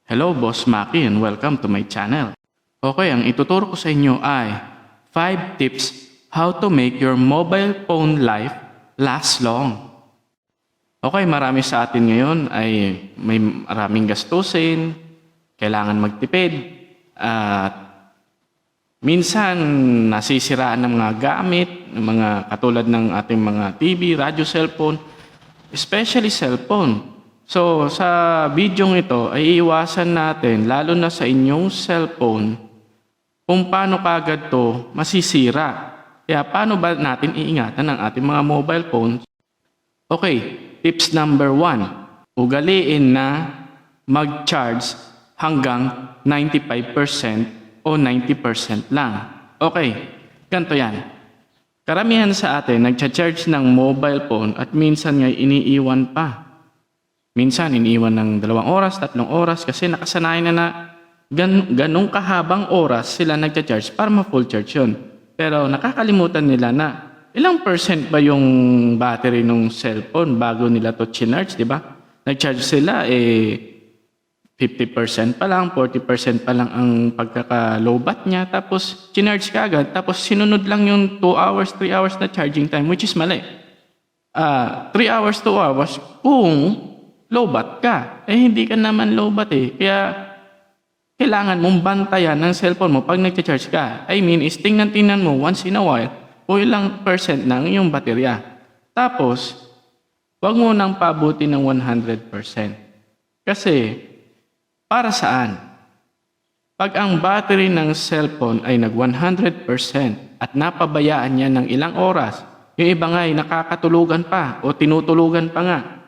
Hello, Boss Maki, and welcome to my channel. Okay, ang ituturo ko sa inyo ay 5 tips how to make your mobile phone life last long. Okay, marami sa atin ngayon ay may maraming gastusin, kailangan magtipid, at minsan nasisiraan ng mga gamit, ng mga katulad ng ating mga TV, radio, cellphone, especially cellphone. So, sa video ito ay iiwasan natin, lalo na sa inyong cellphone, kung paano kagad to masisira. Kaya paano ba natin iingatan ang ating mga mobile phones? Okay, tips number 1. Ugaliin na mag-charge hanggang 95% o 90% lang. Okay, ganito yan. Karamihan sa atin nagcha-charge ng mobile phone at minsan nga iniiwan pa. Minsan, iniiwan ng 2 oras, 3 oras kasi nakasanayan na ganong kahabang oras sila nagcha-charge para ma-full charge yun. Pero nakakalimutan nila na ilang percent ba yung battery ng cellphone bago nila to chinarge, di ba? Nag-charge sila, 50% pa lang, 40% pa lang ang pagkaka-lowbat niya, tapos chinarge ka agad, tapos sinunod lang yung 2 hours, 3 hours na charging time, which is mali. 3 hours, 2 hours, kung lowbat ka. Hindi ka naman lowbat eh. Kaya, kailangan mong bantayan ng cellphone mo pag nag-charge ka. I mean, is tingnan mo once in a while kung ilang percent ng iyong baterya. Tapos, wag mo nang pabuti ng 100%. Kasi, para saan? Pag ang battery ng cellphone ay nag 100% at napabayaan niya ng ilang oras, yung iba nga ay nakakatulugan pa o tinutulugan pa nga.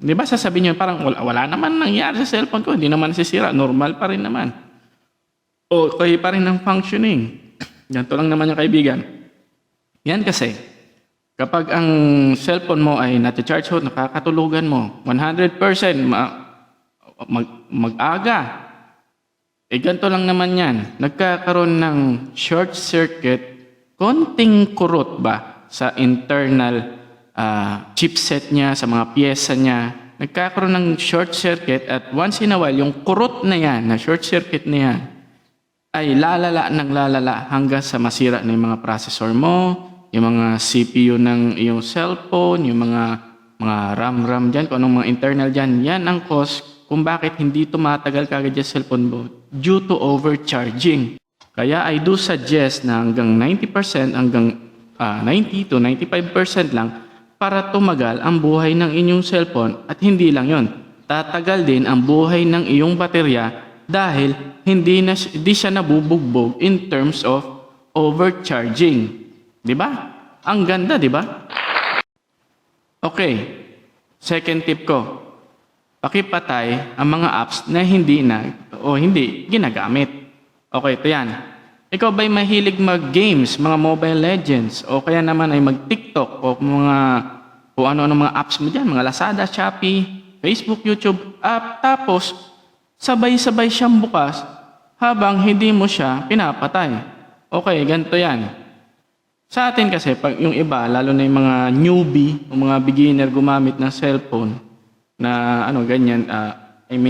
Di ba sasabihin niyo parang wala naman nangyari sa cellphone ko, hindi naman sisira, normal pa rin naman. O kaya pa rin ng functioning. Ganito lang naman yung kaibigan. Yan kasi, kapag ang cellphone mo ay nati-charge ho, nakakatulugan mo, 100% mag-aga. Ganito lang naman yan. Nagkakaroon ng short circuit, konting kurot ba sa internal chipset niya, sa mga piyesa niya, nagkakaroon ng short circuit at once in a while, yung kurot na yan, na short circuit na yan, ay lalala hanggang sa masira na yung mga processor mo, yung mga CPU ng iyong cellphone, yung mga RAM dyan, kung anong mga internal dyan, yan ang cause kung bakit hindi tumatagal kagad yung cellphone mo due to overcharging. Kaya I do suggest na hanggang 90%, hanggang 90 to 95% lang para tumagal ang buhay ng inyong cellphone at hindi lang yon. Tatagal din ang buhay ng iyong baterya dahil hindi siya nabubugbog in terms of overcharging. Di ba? Ang ganda, di ba? Okay. Second tip ko. Pakipatay ang mga apps na hindi ginagamit. Okay, ito yan. Ikaw ba'y mahilig mag-games, mga Mobile Legends, o kaya naman ay mag-TikTok, o kung ano-ano mga apps mo dyan, mga Lazada, Shopee, Facebook, YouTube, app, tapos sabay-sabay siyang bukas habang hindi mo siya pinapatay. Okay, ganito yan. Sa atin kasi, pag yung iba, lalo na yung mga newbie, o mga beginner gumamit ng cellphone, na ganyan,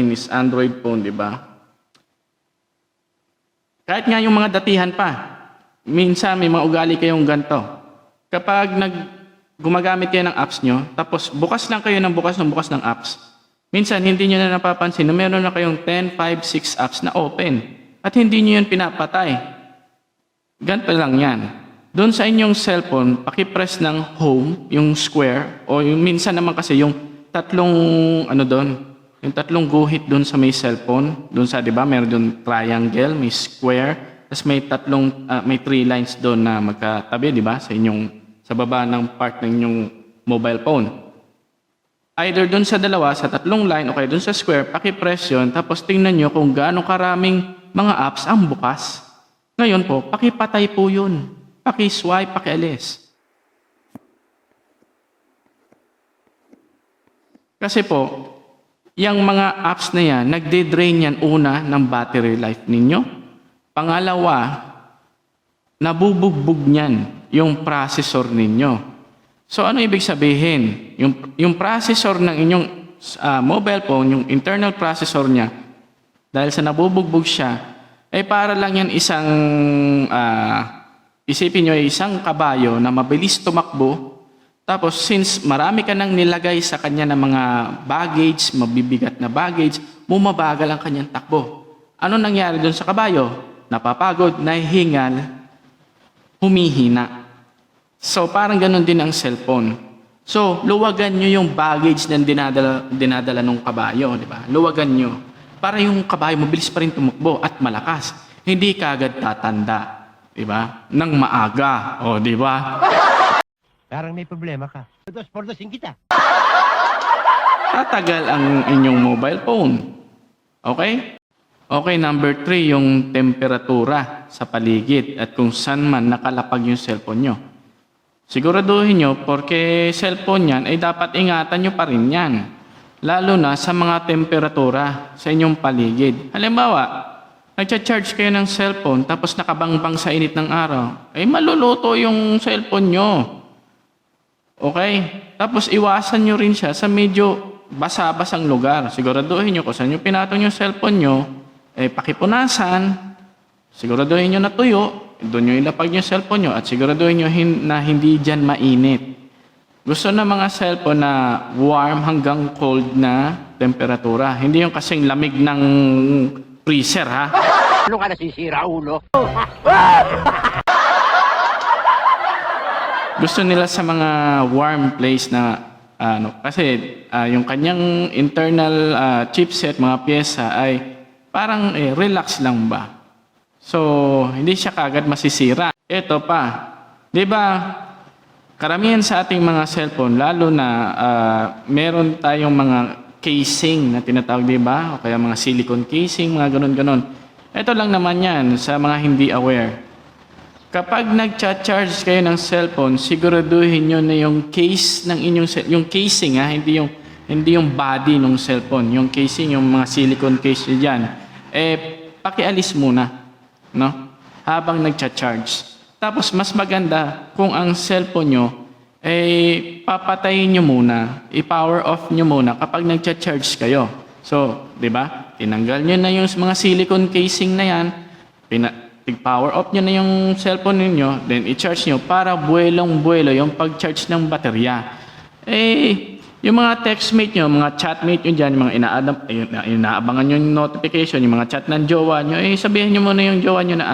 is Android phone, di ba? Kahit nga yung mga datihan pa, minsan may mga ugali kayong ganito. Kapag gumagamit kayo ng apps nyo, tapos bukas lang kayo ng bukas ng apps, minsan hindi nyo na napapansin na meron na kayong 10, 5, 6 apps na open at hindi nyo yun pinapatay. Ganito lang yan. Doon sa inyong cellphone, pakipress ng home, yung square, o yung minsan naman kasi yung tatlong yung tatlong guhit doon sa may cellphone, doon sa, di ba, meron doon triangle, may square, tapos may may 3 lines doon na magkatabi, di ba, sa baba ng part ng inyong mobile phone. Either doon sa dalawa, sa tatlong line, o kaya doon sa square, pakipress yun, tapos tingnan nyo kung gaano karaming mga apps ang bukas. Ngayon po, pakipatay po yun. Pakiswipe, pakialis. Kasi po, yung mga apps na yan, nagde-drain yan una ng battery life ninyo. Pangalawa, nabubugbog niyan yung processor ninyo. So ano ibig sabihin? Yung processor ng inyong mobile phone, yung internal processor niya, dahil sa nabubugbog siya, ay para lang yan isang, isipin nyo, isang kabayo na mabilis tumakbo. Tapos since marami ka nang nilagay sa kanya ng mga baggage, mabibigat na baggage, bumabagal ang kanyang takbo. Ano nangyari doon sa kabayo? Napapagod, nahihingal, humihina. So parang ganun din ang cellphone. So luwagan nyo yung baggage na dinadala ng kabayo, di ba? Luwagan nyo. Para yung kabayo mabilis pa rin tumakbo at malakas. Hindi kaagad tatanda, di ba? Nang maaga, o di ba? Parang may problema ka. Dos-por-dosin kita. Tatagal ang inyong mobile phone. Okay? Okay, number 3, yung temperatura sa paligid at kung saan man nakalapag yung cellphone nyo. Siguraduhin nyo, porque cellphone yan, ay dapat ingatan nyo pa rin yan. Lalo na sa mga temperatura sa inyong paligid. Halimbawa, nagcha-charge kayo ng cellphone tapos nakabangbang sa init ng araw, ay maluluto yung cellphone nyo. Okay? Tapos iwasan nyo rin siya sa medyo basa-basang lugar. Siguraduhin nyo kung saan nyo pinatong yung cellphone nyo, pakipunasan, siguraduhin nyo na tuyo, doon nyo ilapag yung cellphone nyo at siguraduhin nyo na hindi dyan mainit. Gusto na mga cellphone na warm hanggang cold na temperatura. Hindi yung kasing lamig ng freezer, ha? Ano ka nasisira, ulo? Gusto nila sa mga warm place na kasi yung kanyang internal chipset, mga pyesa ay parang relax lang ba. So, hindi siya kagad masisira. Ito pa, 'di ba? Karamihan sa ating mga cellphone, lalo na meron tayong mga casing na tinatawag, 'di ba? O kaya mga silicone casing, mga ganun-ganon. Ito lang naman 'yan sa mga hindi aware. Kapag nagcha-charge kayo ng cellphone, siguraduhin nyo na yung case ng inyong yung casing, hindi yung body ng cellphone, yung casing, yung mga silicone case diyan, pakialis muna, no? Habang nagcha-charge. Tapos mas maganda kung ang cellphone nyo papatayin nyo muna, i-power off nyo muna kapag nagcha-charge kayo. So, 'di ba? Tinanggal nyo na yung mga silicone casing na 'yan, power off nyo na yung cellphone ninyo, then i-charge nyo para buwelong-buwelo yung pag-charge ng baterya. Yung mga textmate nyo, mga chatmate nyo dyan, yung mga inaabangan nyo yung notification, yung mga chat ng jowa nyo, sabihin nyo muna yung jowa nyo na,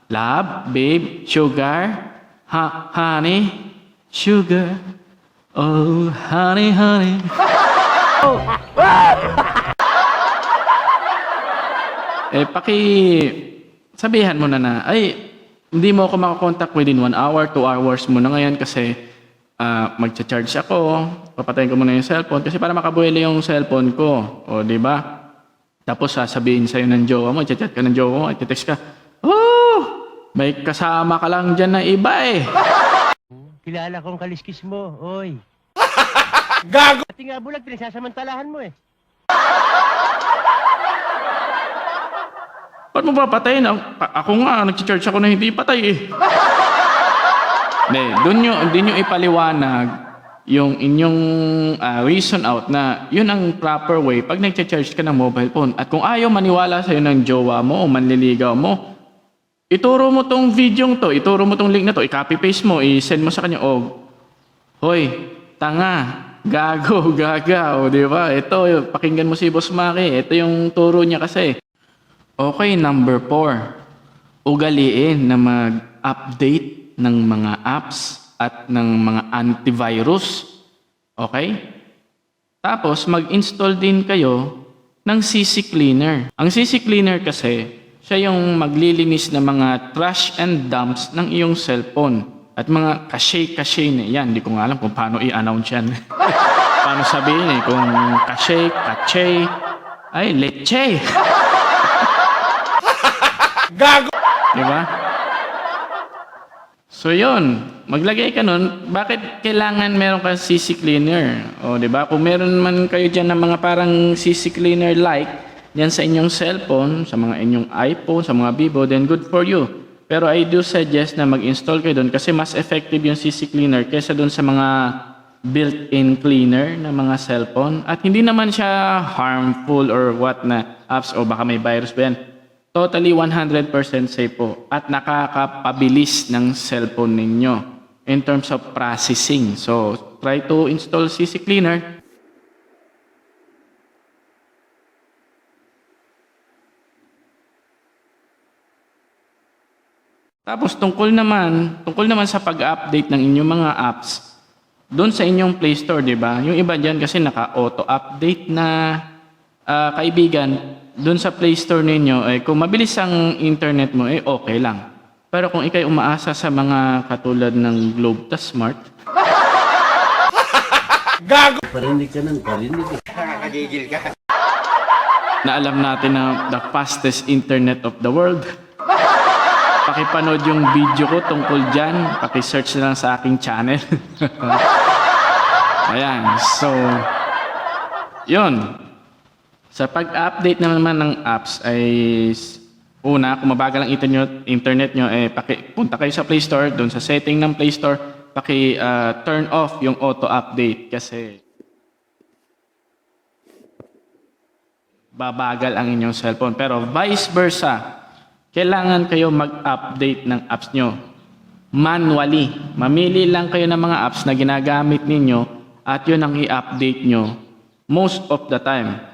love, babe, sugar, honey, sugar, oh, honey, honey. Sabihan mo na hindi mo ako makakontak within 1 hour, 2 hours muna ngayon kasi magcha-charge ako, papatayin ko muna yung cellphone kasi para makabuelo yung cellphone ko. O, di ba? Tapos sasabihin sa'yo ng jowa mo, chat ka ng jowa mo, text ka, may kasama ka lang dyan na iba eh. Kilala kong kaliskis mo, oy. Gago! Pati nga bulag, pinagsasamantalahan mo eh. Ba't mo papatayin? Ako nga, nag-charge ako na hindi patay eh. Doon nyo ipaliwanag yung inyong reason out na yun ang proper way pag nag-charge ka ng mobile phone. At kung ayaw maniwala sa'yo ng jowa mo o manliligaw mo, ituro mo tong video to, ituro mo tong link na to, i-copy-paste mo, i-send mo sa kanya, hoy, tanga, gago, gaga, o di ba? Ito, pakinggan mo si Boss Maki, ito yung turo niya kasi. Okay, number 4. Ugaliin na mag-update ng mga apps at ng mga antivirus. Okay? Tapos, mag-install din kayo ng CC Cleaner. Ang CC Cleaner kasi, siya yung maglilinis ng mga trash and dumps ng iyong cellphone. At mga cache na yan. Hindi ko nga alam kung paano i-announce yan. Paano sabihin kung cache, leche. Gago! Diba? So yun, maglagay ka nun, bakit kailangan meron ka CC Cleaner? O diba, kung meron man kayo dyan ng mga parang CC Cleaner like, dyan sa inyong cellphone, sa mga inyong iPhone, sa mga Vivo, then good for you. Pero I do suggest na mag-install kayo doon kasi mas effective yung CC Cleaner kaysa doon sa mga built-in cleaner ng mga cellphone at hindi naman siya harmful or what na apps o baka may virus ba yan. Totally 100% safe po at nakakapabilis ng cellphone ninyo in terms of processing. So, try to install CC Cleaner. Tapos tungkol naman sa pag-update ng inyong mga apps doon sa inyong Play Store, 'di ba? Yung iba diyan kasi naka-auto-update na kaibigan, doon sa Play Store ninyo kung mabilis ang internet mo okay lang. Pero kung ikay umaasa sa mga katulad ng Globe ta Smart, Gago! Parinig ka ng parinig. Nakakagigil ka. na alam natin na the fastest internet of the world. Pakipanood yung video ko tungkol dyan. Pakisearch na lang sa aking channel. Ayan. So, yun. Sa pag-update naman ng apps ay una, kung mabagal ang internet nyo, punta kayo sa Play Store. Doon sa setting ng Play Store, turn off yung auto-update kasi babagal ang inyong cellphone. Pero vice versa, kailangan kayo mag-update ng apps nyo manually. Mamili lang kayo ng mga apps na ginagamit ninyo at yun ang i-update nyo most of the time.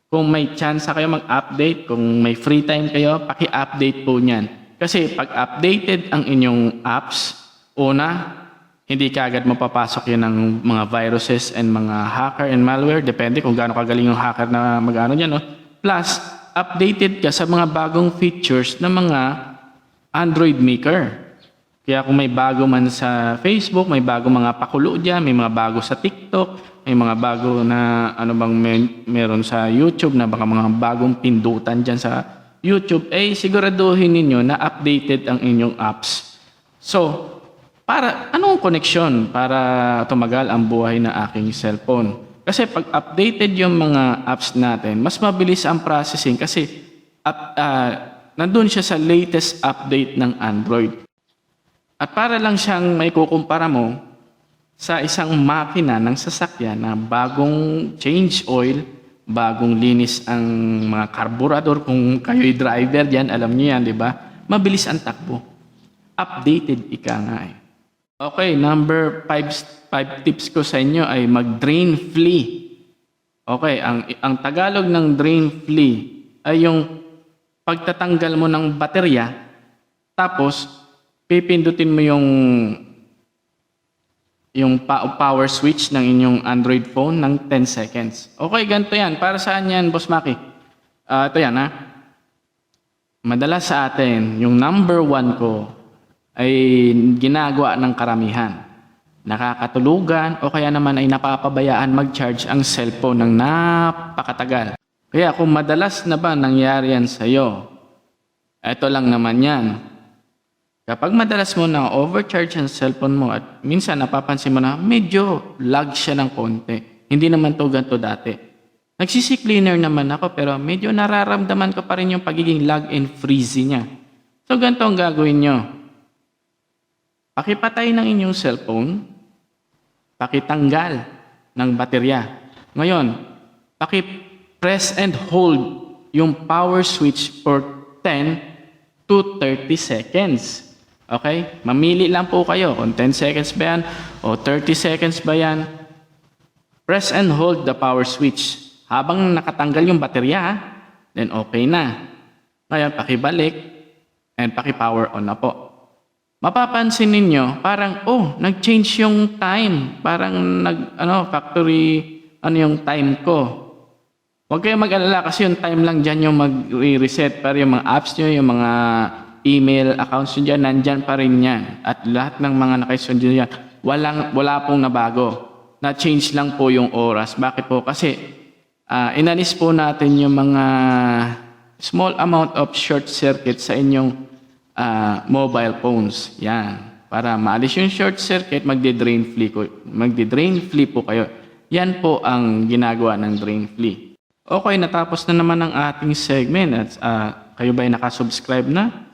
Kung may chance kayo mag-update, kung may free time kayo, paki-update po niyan. Kasi pag updated ang inyong apps, una, hindi kaagad mapapasok yun ng mga viruses and mga hacker and malware. Depende kung gaano kagaling yung hacker na mag-ano niyan. No? Plus, updated ka sa mga bagong features ng mga Android maker. Kaya kung may bago man sa Facebook, may bago mga pakulo dyan, may mga bago sa TikTok, may mga bago na meron sa YouTube na baka mga bagong pindutan dyan sa YouTube, siguraduhin ninyo na updated ang inyong apps. So, anong koneksyon para tumagal ang buhay ng aking cellphone? Kasi pag updated yung mga apps natin, mas mabilis ang processing kasi nandun siya sa latest update ng Android. At para lang siyang may kukumpara mo sa isang makina ng sasakyan na bagong change oil, bagong linis ang mga karburador, kung kayo'y driver dyan, alam niyo yan, di ba? Mabilis ang takbo. Updated ika nga eh. Okay, number 5 tips ko sa inyo ay mag-drain flee. Okay, ang Tagalog ng drain flee ay yung pagtatanggal mo ng baterya, tapos pipindutin mo yung power switch ng inyong Android phone ng 10 seconds. Okay, ganito yan. Para saan yan, Boss Maki? Ito yan, ha? Madalas sa atin, yung number 1 ko ay ginagawa ng karamihan. Nakakatulugan o kaya naman ay napapabayaan mag-charge ang cellphone ng napakatagal. Kaya kung madalas na ba nangyari yan sa'yo, ito lang naman yan. Kapag madalas mo na overcharge ang cellphone mo at minsan napapansin mo na medyo lag siya ng konti. Hindi naman to ganito dati. Nag-CC Cleaner naman ako pero medyo nararamdaman ko pa rin yung pagiging lag and freezy niya. So ganito ang gagawin nyo. Pakipatay ng inyong cellphone, pakitanggal ng baterya. Ngayon, paki-press and hold yung power switch for 10 to 30 seconds. Okay? Mamili lang po kayo kung 10 seconds ba yan o 30 seconds ba yan. Press and hold the power switch. Habang nakatanggal yung baterya, then okay na. Ngayon, pakibalik and paki-power on na po. Mapapansin ninyo, parang, nag-change yung time. Parang factory, yung time ko. Huwag kayong mag-alala kasi yung time lang dyan yung mag-reset. Pero yung mga apps nyo, yung mga email accounts nyo dyan, nandyan pa rin yan. At lahat ng mga nakaisundo dyan, wala pong nabago. Na-change lang po yung oras. Bakit po? Kasi inalis po natin yung mga small amount of short circuit sa inyong mobile phones. Yan. Para maalis yung short circuit, magde-drain flee po kayo. Yan po ang ginagawa ng drain flee. Okay, natapos na naman ang ating segment. At kayo ba ay nakasubscribe na?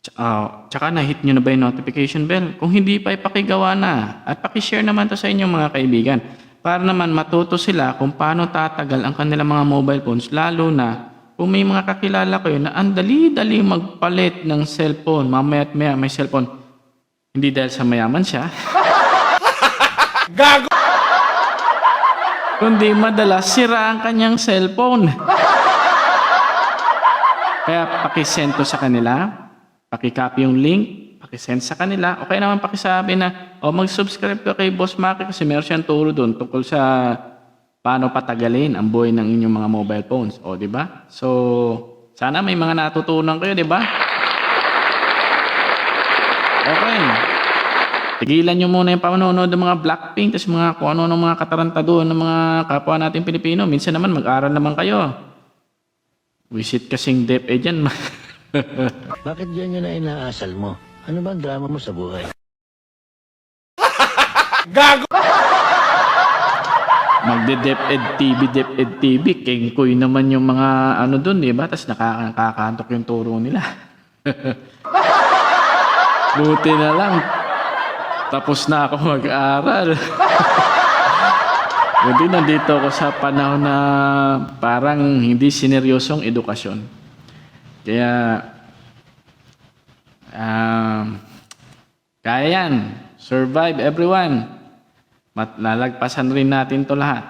Tsaka na-hit nyo na ba yung notification bell? Kung hindi pa, ipakigawa na. At pakishare naman to sa inyong mga kaibigan. Para naman matuto sila kung paano tatagal ang kanilang mga mobile phones. Lalo na kung may mga kakilala kayo na ang dali-dali magpalit ng cellphone. Mamaya at maya may cellphone. Hindi dahil sa mayaman siya. Gago! Kundi madalas sira ang kanyang cellphone. Kaya pakisend to sa kanila, pakicopy yung link, pakisend sa kanila, o kaya naman pakisabi na, mag-subscribe ka kay Boss Maki kasi meron siyang turo doon tungkol sa paano patagalin ang buhay ng inyong mga mobile phones. O, di ba? So, sana may mga natutunan kayo, di ba? Okay. Tigilan nyo muna yung panonood ng mga Blackpink, tapos mga kung ano ng mga katarantado ng mga kapwa natin Pilipino. Minsan naman mag-aral naman kayo. Visit kasing DepEd dyan. Bakit ganyan na inaasal mo? Ano ba ang drama mo sa buhay? Gago! Magde-DepEd TV. Kengkoy naman yung mga ano dun, di ba? Tapos nakakaantok yung turo nila. Buti na lang. Tapos na ako mag-aral. Hindi, nandito ako sa panahon na parang hindi sineryosong edukasyon. Kaya, kaya yan. Survive everyone. Lalagpasan rin natin to lahat.